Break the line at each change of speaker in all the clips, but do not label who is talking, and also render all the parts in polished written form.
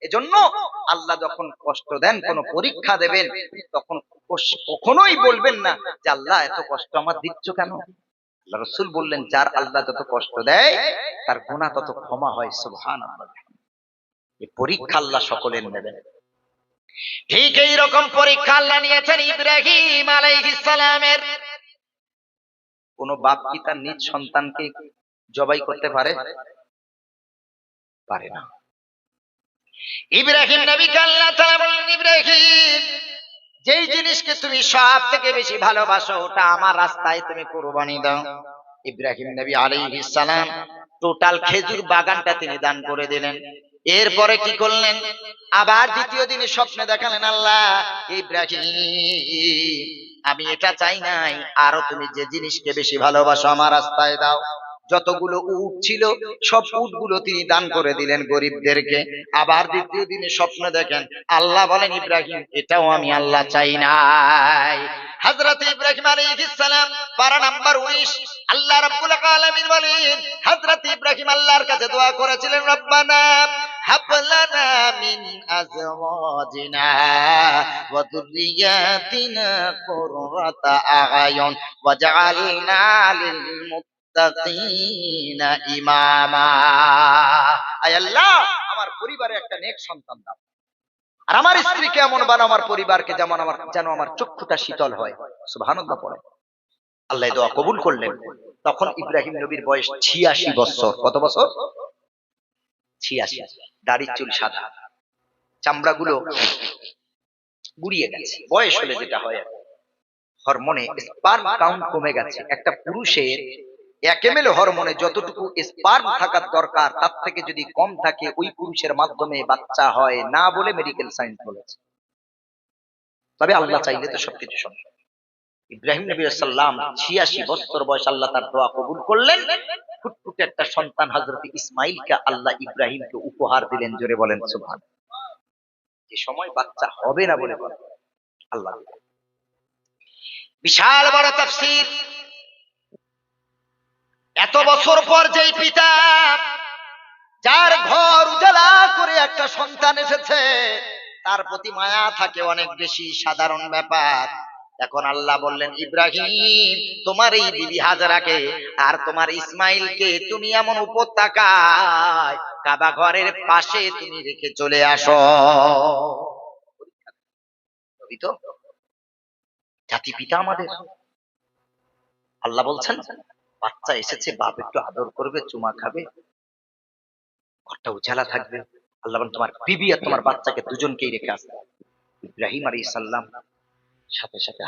এজন্য আল্লাহ যখন কষ্ট দেন, কোন পরীক্ষা দেবেন, তখন কখনোই বলবেন না যে আল্লাহ এত কষ্ট আমার দিচ্ছ কেন। আল্লাহ রাসূল বললেন, যার আল্লাহ যত কষ্ট দেয় তার গুনাহ তত ক্ষমা হয়। সুবহানাল্লাহ। এই পরীক্ষা আল্লাহ সকলের নেবেন। ঠিক এই রকম পরীক্ষা আল্লাহ নিয়েছেন ইব্রাহিম আলাইহিস সালামের। কোন বাপ কি তার নিজ সন্তানকে জবাই করতে পারে? পারে না। ইব্রাহিম নবীকে আল্লাহ তাআলা বললেন, ইব্রাহিম, যেই জিনিসকে তুমি সব থেকে বেশি ভালোবাসো ওটা আমার রাস্তায় তুমি কুরবানি দাও। ইব্রাহিম নবী আলাইহিস সালাম টোটাল খেজুর বাগানটা তিনি দান করে দিলেন। এরপরে কি করলেন? আবার দ্বিতীয় দিনে স্বপ্নে দেখালেন, আল্লাহ, ইব্রাহিম, আমি এটা চাই নাই, আরো তুমি যে জিনিসকে বেশি ভালোবাসো আমার রাস্তায় দাও। যতগুলো উট ছিল সব উটগুলো তিনি দান করে দিলেন গরিবদেরকে। আবার দ্বিতীয় দিনে স্বপ্ন দেখেন, আল্লাহ বলেন, ইব্রাহিম, এটাও আমি আল্লাহ চাই নাই। হযরত ইব্রাহিম আলাইহিস সালাম পারা নাম্বার 19। আল্লাহ রাব্বুল আলামিন বলেন, হযরত ইব্রাহিম আল্লাহর কাছে দোয়া করেছিলেন, রব্বানা হাব লানা মিন আজওয়াজিনা ওয়া যুররিয়াতিনা কুররাতা আ'য়ুন ওয়াজআলনা লিল মুত্তাকিনা ইমামা। আয় আল্লাহ, আমার পরিবারে একটা নেক সন্তান দাও, আর আমার স্ত্রীকে এমন বানাও, আমার পরিবারকে যেন আমার চক্ষুটা শীতল হয়। সুবহানাল্লাহ পড়ে আল্লাহ দোয়া কবুল করলেন। তখন ইব্রাহিম নবীর বয়স 86 বছর। কত বছর? 86। দাড়ি চুল সাদা, চামড়াগুলো গুড়িয়ে গেছে। বয়স হলে যেটা হয়, হরমোনে স্পার্ম কাউন্ট কমে গেছে। একটা পুরুষের 1 ml হরমোনে যতটুকু স্পার্ম থাকার দরকার তার থেকে যদি কম থাকে ওই পুরুষের মাধ্যমে বাচ্চা হয় না বলে মেডিকেল সায়েন্স বলেছে। তবে আল্লাহ চাইলে তো সবকিছু সম্ভব। ইব্রাহিম নবী সাল্লাম 86 বছর বয়স, আল্লাহ তার দোয়া কবুল করলেন। ফুটফুটে একটা সন্তান হযরত ইসমাঈলকে আল্লাহ ইব্রাহিমকে উপহার দিলেন। জোরে বলেন সুবহানাল্লাহ। যে সময় বাচ্চা হবে না বলে বলেন আল্লাহ। বিশাল বড় তাফসীর। এত বছর পর যেই পিতা, যার ঘর উজালা করে একটা সন্তান এসেছে, তার প্রতি মায়া থাকে অনেক বেশি, সাধারণ ব্যাপার। এখন আল্লাহ বললেন, ইব্রাহিম, তোমার এই বিবি হাজরাকে আর তোমার ইসমাইলকে তুমি এমন উপত্যকায় কাবা ঘরের পাশে তুমি রেখে চলে আসো। জাতি পিতা আমাদের। আল্লাহ বলছেন, বাচ্চা এসেছে, বাপ একটু আদর করবে, চুমা খাবে, ঘরটা উজালা থাকবে। আল্লাহ বলেন, তোমার বিবি আর তোমার বাচ্চাকে দুজনকেই রেখে আসবে। ইব্রাহিম আলাইহিস সালাম সাথে সাথে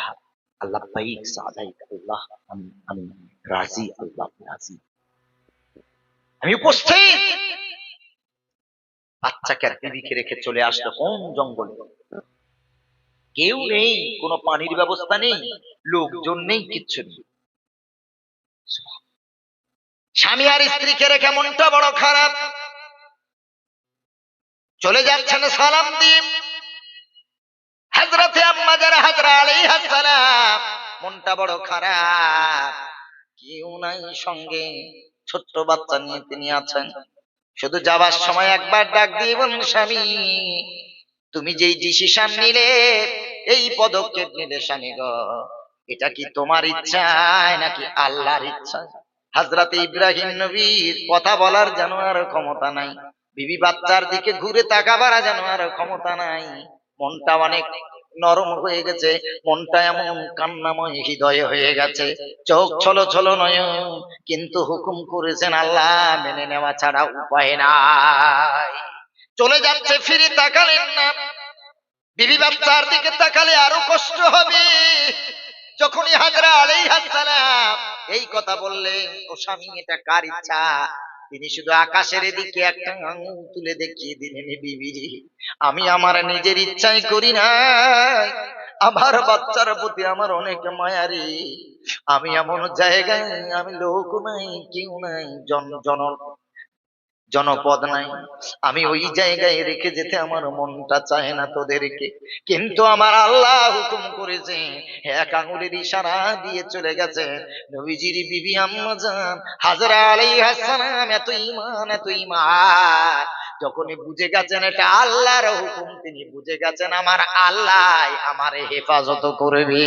আল্লাহ বাইক সাদাইক, আল্লাহ আমি রাজি, আল্লাহ রাজি, আমি উপস্থিত। বাচ্চাকে আর বিবিকে রেখে চলে আসলো কোন জঙ্গলে। কেউ নেই, কোনো পানির ব্যবস্থা নেই, লোকজন নেই, কিচ্ছু নেই। স্বামী আর স্ত্রীকে রেখে মনটা বড় খারাপ। চলে যাচ্ছেন সালাম দিয়ে। হযরতে আম্মা যারা হাজরা আলাইহিস সালাম, মনটা বড় খারাপ, কেউ নাই সঙ্গে, ছোট্ট বাচ্চা নিয়ে তিনি আছেন। শুধু যাবার সময় একবার ডাক দিয়ে বলেন, স্বামী, তুমি যেই ডিসিশন নিলে, এই পদক্ষেপ নিলে স্বামী গো, এটা কি তোমার ইচ্ছায় নাকি আল্লাহর ইচ্ছায়? হযরতে ইব্রাহিম নবীর কথা বলার যেন আর ক্ষমতা নাই, বিবি বাচ্চার দিকে ঘুরে তাকাবার যেন আর ক্ষমতা নাই। মনটা অনেক নরম হয়ে গেছে, মনটা এমন কান্নাময় হৃদয় হয়ে গেছে, চোখ ছলো ছলো নয়ন, কিন্তু হুকুম করেছেন আল্লাহ, মেনে নেওয়া ছাড়া উপায় নাই। চলে যাচ্ছে, ফিরে তাকালেন না। বিবি বাচ্চার দিকে তাকালে আরো কষ্ট হবে। যখনই হাজরা আলাইহিস সালাম এই কথা বললেন, ও স্বামী, এটা কার ইচ্ছা? তিনি শুধু আকাশের দিকে একটা আঙুল তুলে দেখিয়ে দিলেন, বিবি, আমি আমার নিজের ইচ্ছাই করি না, আমার বাচ্চার প্রতি আমার অনেক মায়ারি। আমি এমন জায়গায়, আমি লোক নাই, কেউ নাই, জনপদ নাই, আমি ওই জায়গায় রেখে যেতে আমার মনটা চায় না তোদেরকে, কিন্তু আমার আল্লাহ হুকুম করেছে। এক আঙুলের ইশারা দিয়ে চলে গেছে নবীজির বিবি আম্মা জান হাজরা আলাইহিস সালাম। এত ঈমান, এত ঈমান, যখনই বুঝে গেছেন এটা আল্লাহর হুকুম, তিনি বুঝে গেছেন আমার আল্লাহ আমারে হেফাজত করবে।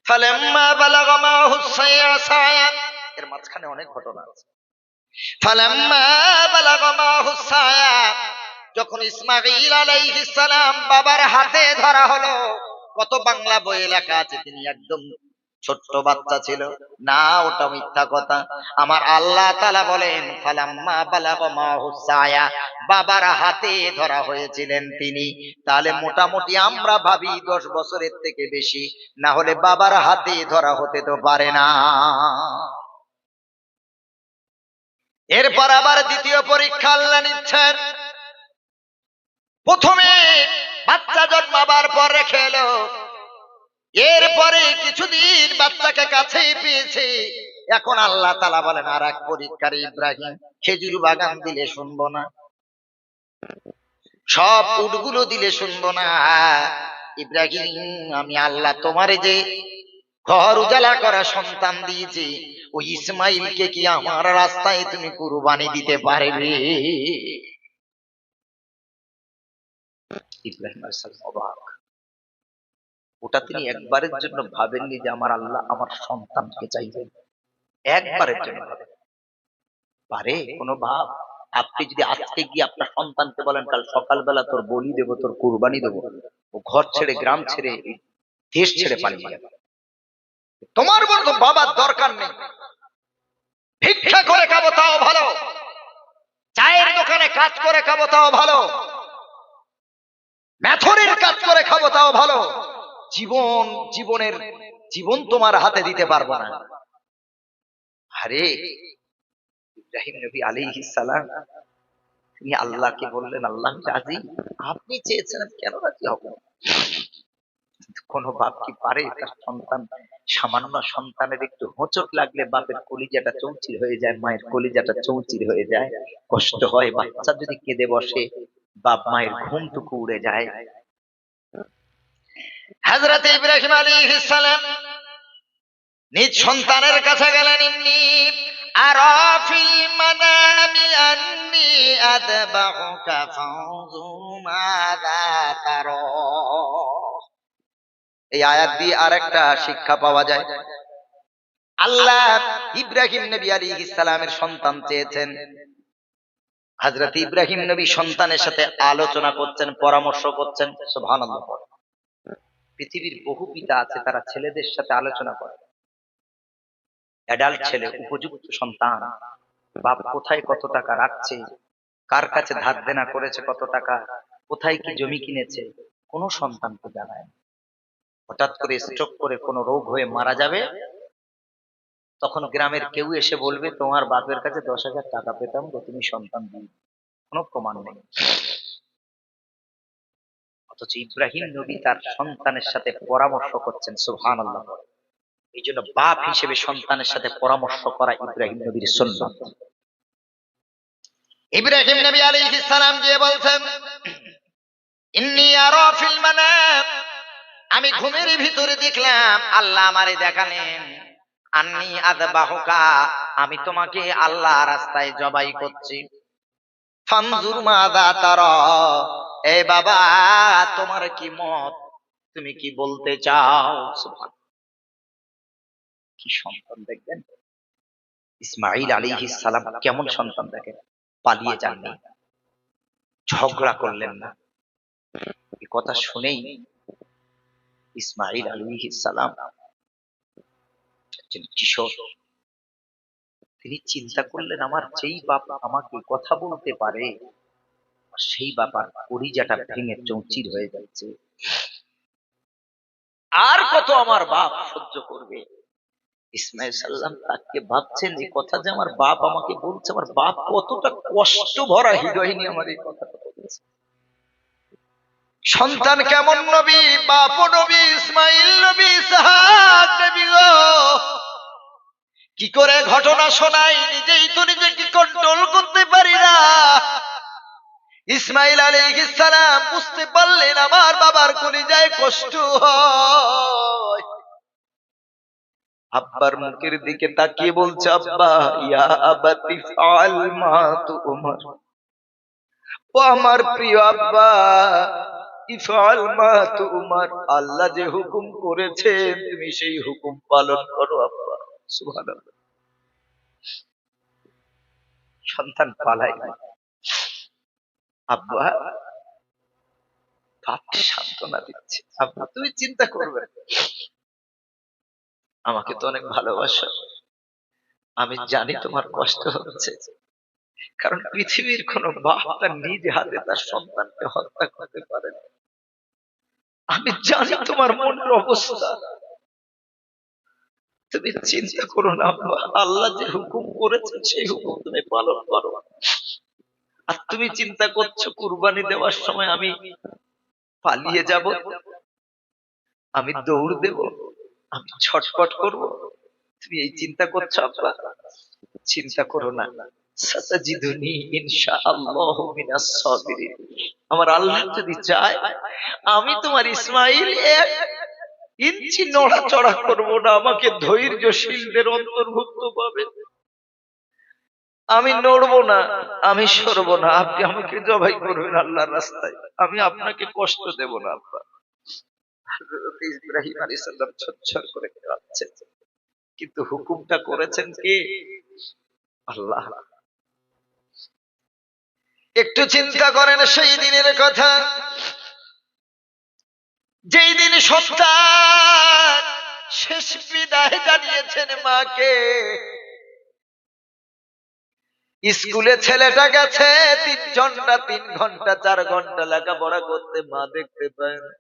ফালাম্মা বালাগা মাহু সায়া, এর মাঝখানে অনেক ঘটনা আছে। ফালাম্মা বালাগা মাহু সায়া, যখন ইসমাঈল আলাইহিস সালাম বাবার হাতে ধরা হলো, কত বাংলা বই লেখা আছে তিনি একদম ছোট্ট বাচ্চা ছিল না, ওটা মিথ্যা কথা। আমার আল্লাহ তাআলা বলেন ফালাম্মা বালাগা মাহু সায়া, বাবার হাতে ধরা হয়েছিলেন তিনি। তাহলে মোটামুটি আমরা ভাবি 10 বছরের থেকে বেশি, না হলে বাবার হাতে ধরা হতে তো পারে না। এরপর আবার দ্বিতীয় পরীক্ষা আল্লাহ নিচ্ছেন। প্রথমে বাচ্চা জন্মাবার পর রেখে এলো, এরপরে কিছুদিন বাচ্চাকে কাছেই পেয়েছে। এখন আল্লাহ তাআলা বলেন আর এক পরীক্ষার ইব্রাহিম, খেজুর বাগান দিলে শুনবো না, সব উটগুলো দিলে শুনবো না। ইব্রাহিম, আমি আল্লাহ তোমারে যে ঘর উজালা করা সন্তান দিয়েছি, ওই ইসমাইলকে কি আমার রাস্তায় তুমি কুরবানি দিতে পারবে? ইব্রাহিম আলাইহিস সালাম অবাক। ওটা তিনি একবারের জন্য ভাবেননি যে আমার আল্লাহ আমার সন্তানকে চাইবেন, একবারের জন্য ভাবেন পারে কোনো বাপ? আপনি যদি আজকে গিয়ে আপনার সন্তানকে বলেন কাল সকালবেলা তোর বলি দেবো, তোর কুরবানি দেবো, ও ঘর ছেড়ে গ্রাম ছেড়ে দেশ ছেড়ে পালিয়ে যাবে। তোমার বলতো বাবার দরকার নেই, ভিক্ষা করে খাবো তাও ভালো, চায়ের দোকানে কাজ করে খাবো তাও ভালো, মেথরের কাজ করে খাবো তাও ভালো, জীবন তোমার হাতে দিতে পারবো না। আরে ইব্রাহিম নবী আলাইহিস সালাম তিনি আল্লাহকে বললেন আল্লাহ রাজি, আপনি চেয়েছেন কেন রাজি হব? কোন বাপ কি পারে তার সন্তান, সামান্য সন্তানের একটু হোঁচট লাগলে বাপের কলিজাটা চৌচির হয়ে যায়, মায়ের কলিজাটা চৌচির হয়ে যায়, কষ্ট হয়। বাচ্চা যদি কেঁদে বসে বাপ মায়ের ঘুমটুকু উড়ে যায়। হযরত ইব্রাহিম আলাইহিস সালাম নিজ সন্তানের কাছে গেলেন, ইন্নী আরা ফিল মানামি আন্নী আযবাহুকা ফানজুর মাযা তারা। এই আয়াত দিয়ে আরেকটা শিক্ষা পাওয়া যায়। আল্লাহ ইব্রাহিম নবী আলাইহিস সালামের সন্তান চেয়েছেন, হযরত ইব্রাহিম নবী সন্তানের সাথে আলোচনা করছেন, পরামর্শ করছেন। সুবহানাল্লাহ। পৃথিবীর বহু পিতা আছে তারা ছেলেদের সাথে আলোচনা করে, অ্যাডাল্ট ছেলে, উপযুক্ত সন্তান, বাপ কোথায় কত টাকা রাখছে, কার কাছে ধার দেনা করেছে কত টাকা, কোথায় কি জমি কিনেছে, কোনো সন্তানকে জানায় না। হঠাৎ করে স্ট্রোক করে কোনো রোগ হয়ে মারা যাবে, তখন গ্রামের কেউ এসে বলবে তোমার বাপের কাছে 10,000 টাকা পেতাম তো তুমি সন্তান দিই, কোনো প্রমাণ নেই। অথচ ইব্রাহিম নবী তার সন্তানের সাথে পরামর্শ করছেন। সুবহানাল্লাহ। এই জন্য বাপ হিসেবে সন্তানের সাথে পরামর্শ করা ইব্রাহিম নবীর সুন্নাত। ইব্রাহিম নবী আলাইহিস সালাম গিয়ে বলছেন, ইন্নী আরা ফিল মানাম, আমি ঘুমের ভিতরে দেখলাম আল্লাহ আমারে দেখালেন, আন্নী আযবাহুকা, আমি তোমাকে আল্লাহ রাস্তায় জবাই করছি। ফানজুর মাযা তারা, এ বাবা তোমার কি মত, তুমি কি বলতে চাও? সুবহানাল্লাহ। কি সন্তান দেখবেন ইসমাঈল আলাইহিস সালাম, কেমন সন্তান দেখেন, পালিয়ে যাননি, ঝগড়া করলেন না। এই কথা শুনেই ইসমাঈল আলাইহিস সালাম একজন কিশোর, তিনি চিন্তা করলেন আমার যেই বাপ আমাকে কথা বলতে পারে, সেই বাবার কলিজাটা ভেঙে চৌচির হয়ে যাচ্ছে, আর কত আমার বাপ সহ্য করবে? ইসমাঈল সাল্লাম তাকে ভাবছেন এই কথা যে আমার বাপ আমাকে বলছে, আমার বাপ কতটা কষ্ট ভরা হৃদয় নিয়ে আমার এই কথাটা বলছে। সন্তান কেমন নবী, বাপ নবী, ইসমাঈল নবী, ইসহাক নবী গো, কি করে ঘটনা শোনাই নিজেই তো নিজেকে কন্ট্রোল করতে পারি না। ইসমাঈল আলাইহিস সালাম বুঝতে পারলেন আমার বাবার কলিজায় কষ্ট হয়, আব্বার মুখের দিকে তাকিয়ে বলছে, আব্বা ইয়া আবাতি ফাল মা তুমার, ও আমার প্রিয় আব্বা, ইফআল মা তুমার, আল্লাহ যে হুকুম করেছেন তুমি সেই হুকুম পালন করো আব্বা। সুবহানাল্লাহ। সন্তান পালাই না, আব্বা বাপকে সান্ত্বনা দিচ্ছে, আব্বা তুমি চিন্তা করবে না, আমাকে তো অনেক ভালোবাসো, আমি জানি তোমার কষ্ট হচ্ছে, কারণ পৃথিবীর কোন বাপ তার নিজ হাতে তার সন্তানকে হত্যা করতে পারে না। আমি জানি তোমার মনের অবস্থা, তুমি চিন্তা করো না আব্বা, আল্লাহ যে হুকুম করেছেন সেই হুকুম তুমি পালন করো। আর তুমি চিন্তা করছো কুরবানি দেওয়ার সময় আমি পালিয়ে যাব, আমি দৌড় দেব, আমি ছটফট করব, তুমি এই চিন্তা করছো আব্বা? চিন্তা করো না, সাতাজিদুনি ইনশাআল্লাহু মিনাস সাবিরিন। আমার আল্লাহ যদি চায় আমি তোমার ইসমাইল এক ইঞ্চি নড়াচড়া করব না, আমাকে ধৈর্যশীলদের অন্তর্ভুক্ত পাবে। আমি নড়বো না, আমি সরবো না, আপনি আমাকে জবাই করবেন আল্লাহর রাস্তায়, আমি আপনাকে কষ্ট দেব না আব্বা। হযরত ইব্রাহিম আলাইহিস সালাম ছটছট করে কাঁদছেন, কিন্তু হুকুমটা করেছেন কে? আল্লাহ। একটু চিন্তা করেন সেই দিনের কথা, যেই দিন সন্তান শেষ বিদায় জানিয়েছেন মাকে। স্কুলে ছেলেটা গেছে 3 ঘন্টা 4 ঘন্টা লেখাপড়া করতে, মা দেখতে পায় না,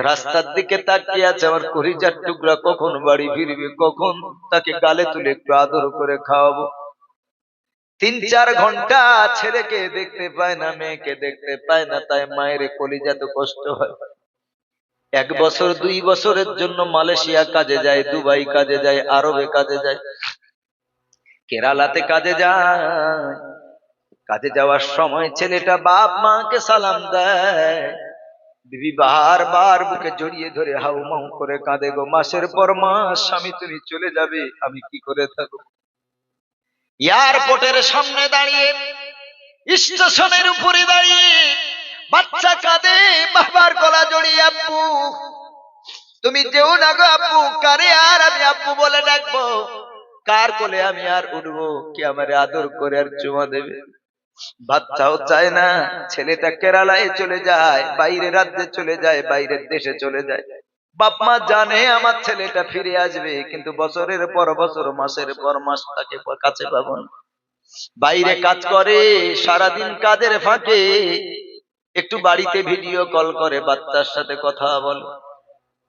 রাস্তার দিকে তাকিয়ে আছে, আমার কলিজার টুকরা কখন বাড়ি ফিরবে, কখন তাকে গালে তুলে একটু আদর করে খাওয়াবো। 3-4 ঘন্টা ছেলেকে দেখতে পায় না, মেয়েকে দেখতে পায় না, তাই মায়ের কলিজা তো কষ্ট হয়। 1 বছর 2 বছরের জন্য মালয়েশিয়া কাজে যায়, দুবাই কাজে যায়, আরবে কাজে যায়, কেরালাতে কাজে যায়। কাজে যাওয়ার সময় ছেলেটা বাপ মাকে সালাম দেয়, বিবি বারবার বুকে জড়িয়ে ধরে হাউমাউ করে কাঁদে, গো মাসের পর মাস স্বামী তুমি চলে যাবে, আমি কি করে থাকবো। এয়ারপোর্টের সামনে দাঁড়িয়ে, স্টেশনের উপরে দাঁড়িয়ে বাচ্চা কাঁদে, বাবার গলা জড়িয়ে, আব্বু তুমি যেও না গো আব্বু, কারে আর আমি আব্বু বলে ডাকবো, কার কোলে আমি আর উঠবো, কে আমারে আদর করে আর চুমা দেবে। বাচ্চাও চায় না, ছেলেটা কেরালায় চলে যায়, বাইরে রাজ্যে চলে যায়, বাইরের দেশে চলে যায়। বাপ মা জানে আমার ছেলেটা ফিরে আসবে, কিন্তু বছরের পর বছর মাসের পর মাস তাকে কাছে পাবো না। বাইরে কাজ করে, সারাদিন কাজের ফাঁকে একটু বাড়িতে ভিডিও কল করে, বাচ্চার সাথে কথা বলে,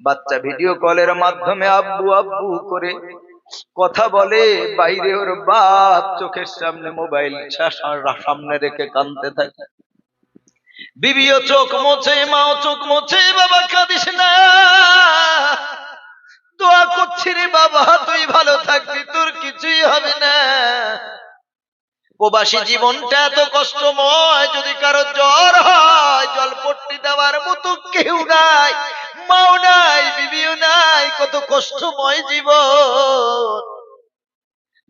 বাচ্চা ভিডিও কলের মাধ্যমে আব্বু আব্বু করে কথা বলে, বাইরে ওর বাপ চোখের সামনে মোবাইল সামনে রেখে কাঁদতে থাকে। বিবিও চোখ মোছে, মাও চোখ মোছে, বাবা কাঁদিস না, দোয়া করছি রে বাবা, তুই ভালো থাকবি, তোর কিছুই হবে না। প্রবাসী জীবনটা এত কষ্টময়, যদি কারো জ্বর হয় জলপট্টি দেওয়ার মতো কেউ নাই, মাও নাই, বিবিও নাই, কত কষ্টময় জীবন।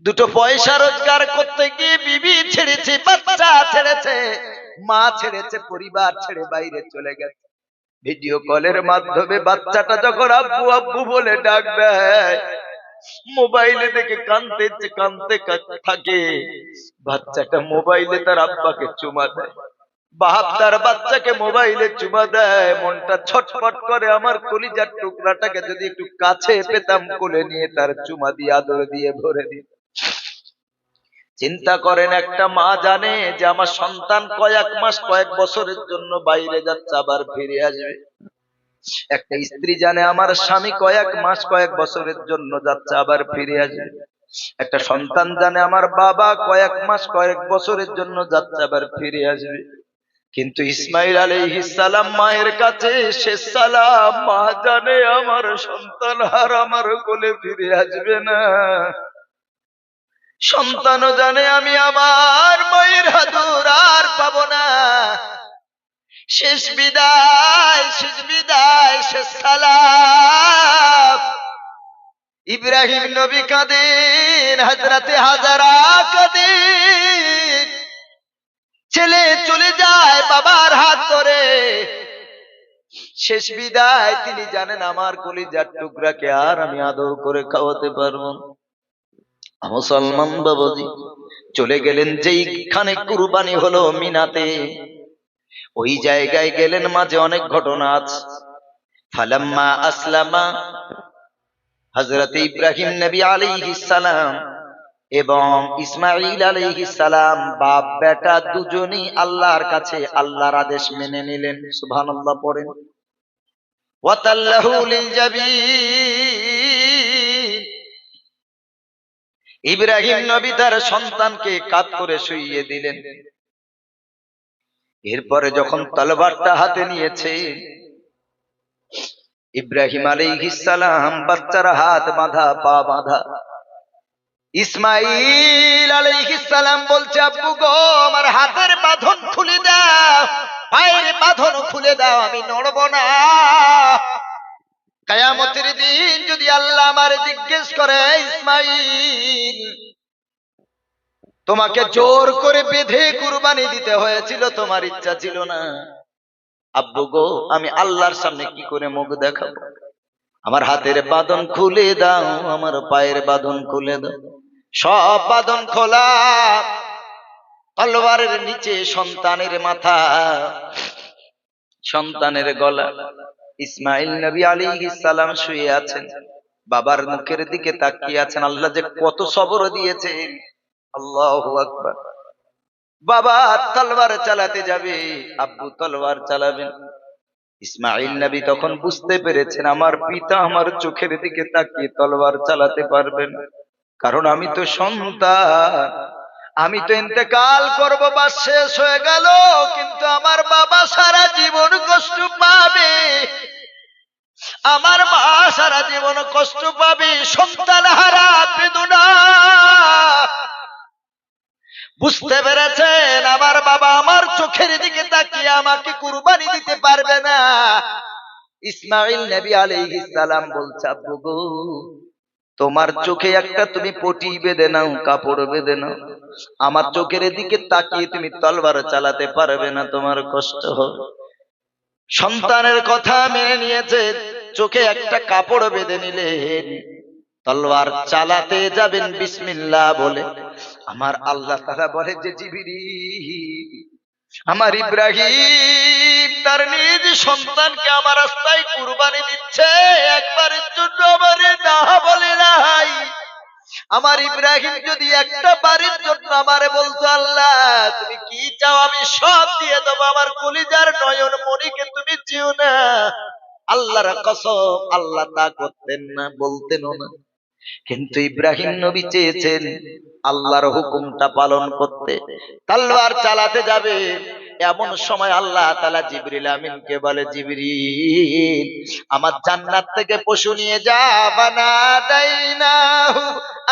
2 পয়সা রোজগার করতে গিয়ে বিবি ছেড়েছে, বাচ্চা ছেড়েছে, মা ছেড়েছে, পরিবার ছেড়ে বাইরে চলে গেছে। ভিডিও কলের মাধ্যমে বাচ্চাটা যখন আব্বু আব্বু বলে ডাক দেয়, মোবাইলে দেখে কাঁদতে থাকে, বাচ্চাটা মোবাইলে তার আব্বাকে চুমা দেয়, বাপ তার বাচ্চাকে মোবাইলে চুমা দেয়, মনটা ছটফট করে, আমার কলিজার টুকরাটাকে যদি একটু কাছে পেতাম, কোলে নিয়ে তার চুমা দিয়ে আদর দিয়ে ভরে দিই। চিন্তা করেন, একটা মা জানে যে আমার সন্তান কয়েক মাস কয়েক বছরের জন্য বাইরে যাচ্ছে, আবার ফিরে আসবে। একটা স্ত্রী জানে আমার স্বামী কয়েক মাস কয়েক বছরের জন্য যাচ্ছে, আবার ফিরে আসবে। একটা সন্তান জানে আমার বাবা কয়েক মাস কয়েক বছরের জন্য যাচ্ছে, আবার ফিরে আসবে। কিন্তু ইসমাইল আলাইহিস সালাম মায়ের কাছে শেষ সালাম, মা জানে আমার সন্তান আর আমার কোলে ফিরে আসবে না। সন্তানও জানে আমি আমার মায়ের আদর আর পাবো না। শেষ বিদায়, শেষ বিদায়, শেষ সালাম ইব্রাহিম নবী কাঁদেন, হযরতে হাজারা কাঁদেন। ছেলে চলে যায় বাবার হাত ধরে, শেষ বিদায় তিনি জানেন আমার কলিজার টুকরাকে আর আমি আদর করে খাওয়াতে পারবো না। মুসলমান বাবাজি চলে গেলেন, যেইখানে কুরবানি হলো মিনাতে, ওই জায়গায় গেলেন, মাঝে অনেক ঘটনা আছে। ফালাম্মা আসলামা, হযরত ইব্রাহিম নবী আলাইহিস সালাম এবং ইসমাঈল আলাইহিস সালাম বাপ বেটা দুজনেই আল্লাহর কাছে আল্লাহর আদেশ মেনে নিলেন। সুবহানাল্লাহ পড়েন। ওয়াতাল্লাহু লিল জাবিন, ইব্রাহিম নবী তার সন্তানকে কাঁধ করে শুইয়ে দিলেন। এরপরে যখন তলবারটা হাতে নিয়েছে, ইব্রাহিম আলাইহিস সালাম বাচ্চার হাত বাঁধা, পা বাঁধা। ইসমাঈল আলাইহিস সালাম বলছে, আব্বু গো, আমার হাতের বাঁধন খুলে দাও, পায়ের বাঁধন খুলে দাও, আমি নড়ব না। কিয়ামতের দিন যদি আল্লাহ আমারে জিজ্ঞেস করে, ইসমাঈল তোমাকে জোর করে বেঁধে কুরবানি দিতে হয়েছিল, তোমার ইচ্ছা ছিল না, আব্বু গো আমি আল্লাহর সামনে কি করে মুখ দেখাবো? আমার হাতের বাঁধন খুলে দাও, আমার পায়ের বাঁধন খুলে দাও। সব বাঁধন খোলা, তলোয়ারের নিচে সন্তানের মাথা, সন্তানের গলা। ইসমাঈল নবী আলাইহিস সালাম শুয়ে আছেন, বাবার মুখের দিকে তাকিয়ে আছেন। আল্লাহ যে কত সবর দিয়েছে, আল্লাহু আকবার। বাবা তলোয়ার চালাতে যাবে, আব্বু তলোয়ার চালাবেন। ইসমাঈল নবী তখন বুঝতে পেরেছেন আমার পিতা আমার চোখের দিকে তাকিয়ে তলোয়ার চালাতে পারবেন, কারণ আমি তো সন্তান, আমি তো ইন্তেকাল করব, বা শেষ হয়ে গেল, কিন্তু আমার বাবা সারা জীবন কষ্ট পাবে, আমার মা সারা জীবন কষ্ট পাবে, সন্তান হারা বেদনা। বুঝতে পেরেছেন আমার বাবা আমার চোখের দিকে তাকিয়ে আমাকে কুরবানি দিতে পারবে না। ইসমাঈল নবী আলাইহিস সালাম বলছে, আব্বু গো তোমার চোখে একটা তুমি পটি বেঁধে নাও, কাপড় বেঁধে নাও, আমার চোখের দিকে তাকিয়ে তুমি তলবার চালাতে পারবে না, তোমার কষ্ট হবে। সন্তানের কথা মেনে নিয়েছে, চোখে একটা কাপড় বেঁধে নিলেন, তলোয়ার চালাতে যাবেন বিসমিল্লাহ বলে। আমার আল্লাহ তাআলা বলে যে জিবরিল, আমার ইব্রাহিম তার নিজ সন্তানকে আমার রাস্তায় কুরবানি দিচ্ছে, একবারের জন্য আমারে না বলে নাই। আমার ইব্রাহিম যদি একটা বারের জন্য আমারে বলতো, আল্লাহ তুমি কি চাও আমি সব দিয়ে দেবো, আমার কলিজার নয়ন মনিকে তুমি চেও না, আল্লাহর কসম আল্লাহ তা করতেন না, বলতেনও না। কিন্তু ইব্রাহিম নবী চেয়েছেন আল্লাহর হুকুমটা পালন করতে, তলোয়ার চালাতে যাবে। এমন সময় আল্লাহ তাআলা জিবরিল আমিনকে বলে, জিবরিল আমার জান্নাত থেকে পশু নিয়ে যা। বানাদাইনাহু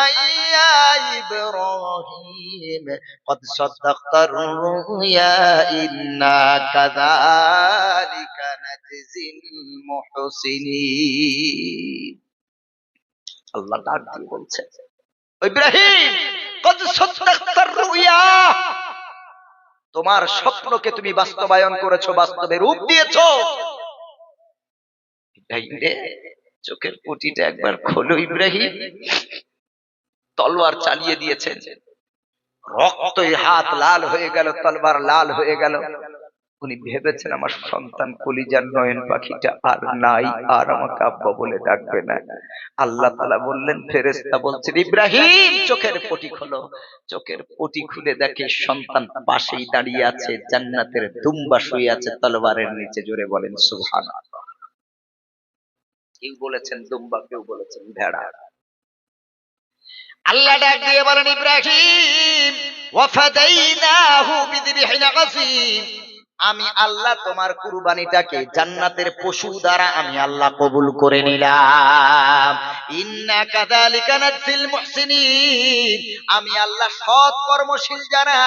আইয়া ইব্রাহিম কদ সাদাক্তার রুয়া ইন্না কাযালিকা নাজজিল মুহসিনিন। আল্লাহ ডাক দিয়ে বলছে, ইব্রাহিম কদ সাদাক্তার রুয়া, তোমার স্বপ্নকে তুমি বাস্তবায়ন করেছো, বাস্তবে রূপ দিয়েছো। ইব্রাহিম রে চোখের পটিটা একবার খোলো। ইব্রাহিম তলোয়ার চালিয়ে দিয়েছেন, রক্তে হাত লাল হয়ে গেল, তলোয়ার লাল হয়ে গেল। উনি ভেবেছেন আমার সন্তান কলিজার নয়ন পাখিটা আর নাই, আর আমাকে আব্বা বলে ডাকবে না। আল্লাহ তাআলা বললেন, ফেরেশতা বলছেন, ইব্রাহিম চোখের পটি খোলো। চোখের পটি খুলে দেখে সন্তান পাশেই দাঁড়িয়ে আছে, জান্নাতের দুম্বা শুয়ে আছে তলোয়ারের নিচে। জোরে বলেন সুবহানাল্লাহ। কেউ বলেছেন দুম্বা, কেউ বলেছেন ভেড়া। আল্লাহ ডাক দিয়ে বলেন, ইব্রাহিম ওয়াফাদাইনাহু বিযিবহিন আযীম, আমি আল্লাহ তোমার কুরবানিটাকে জান্নাতের পশু দ্বারা আমি আল্লাহ কবুল করে নিলাম। ইন্না কাযালিকা নাজজিল মুহসিনিন, আমি আল্লাহ সৎ কর্মশীল যারা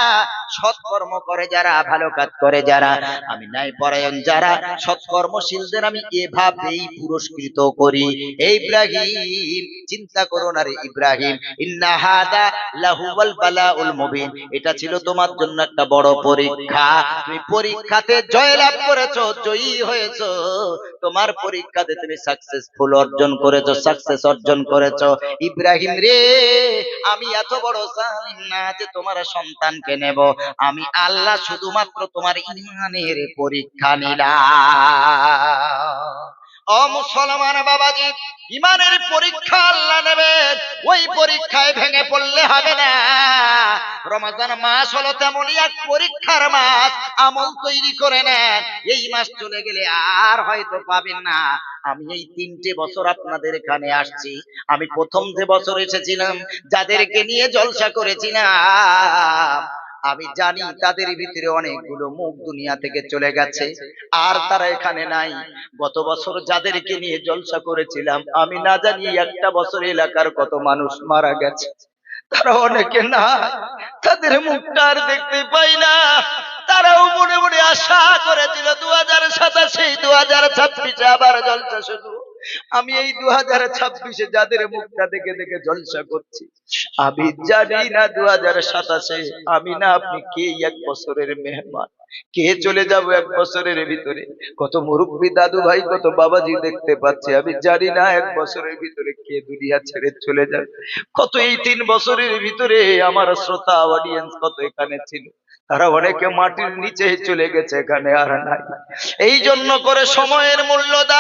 সৎকর্ম করে যারা, ভালো কাজ করে যারা, আমি ন্যায় পরায়ণ যারা, সৎকর্মশীলদের আমি এভাবেই পুরস্কৃত করি। এই ইব্রাহিম, চিন্তা করো না রে ইব্রাহিম, ইন্না হাদা লাহুয়াল বালাউল মুবিন, এটা ছিল তোমার জন্য একটা বড় পরীক্ষা। তুমি পরীক্ষাতে জয়লাভ করেছো, জয়ী হয়েছো, তোমার পরীক্ষাতে তুমি সাকসেসফুল অর্জন করেছো, সাকসেস অর্জন করেছো। ইব্রাহিম রে, আমি এত বড় জালিম না যে তোমার সন্তানকে নেব, আমি আল্লাহ শুধুমাত্র তোমার ঈমানের পরীক্ষা নিলাম। ও মুসলমান বাবাজি, ঈমানের পরীক্ষা আল্লাহ নেবেন, ওই পরীক্ষায় ভেঙে পড়লে হবে না। রমজান মাস হলো তেমনই এক পরীক্ষার মাস, আমল তৈরি করে নেন, এই মাস চলে গেলে আর হয়তো পাবেন না। আমি এই 3টে বছর আপনাদের এখানে আসছি, আমি প্রথম যে বছর এসেছিলাম, যাদেরকে নিয়ে জলসা করেছিলাম, আমি জানি তাদের ভিতরে অনেকগুলো মুখ দুনিয়া থেকে চলে গেছে, আর তারা এখানে নাই। গত বছর যাদেরকে নিয়ে জলসা করেছিলাম, আমি না জানি একটা বছর এলাকার কত মানুষ মারা গেছে, তারা অনেকে না, তাদের মুখটা আর দেখতে পাই না। তারাও মনে মনে আশা করেছিল 2027 2026 আবার জলসা শুরু। আমি এই 2026 যাদের মুখটা দেখে দেখে জলসা করছি, আমি জানি না 2027 আমি না আপনি কে এক বছরের মেহমান, কে চলে যাব এক বছরের ভিতরে। কত মুরব্বী দাদু ভাই, কত বাবাজি দেখতে পাচ্ছি, আমি জানি না এক বছরের ভিতরে কে দুনিয়া ছেড়ে চলে যাবে। কত এই 3 বছরের ভিতরে আমার শ্রোতা অডিয়েন্স কত এখানে ছিল, তারা অনেকে মাটির নিচে চলে গেছে, এখানে আর নাই। এই জন্য করে সময়ের মূল্য দাও।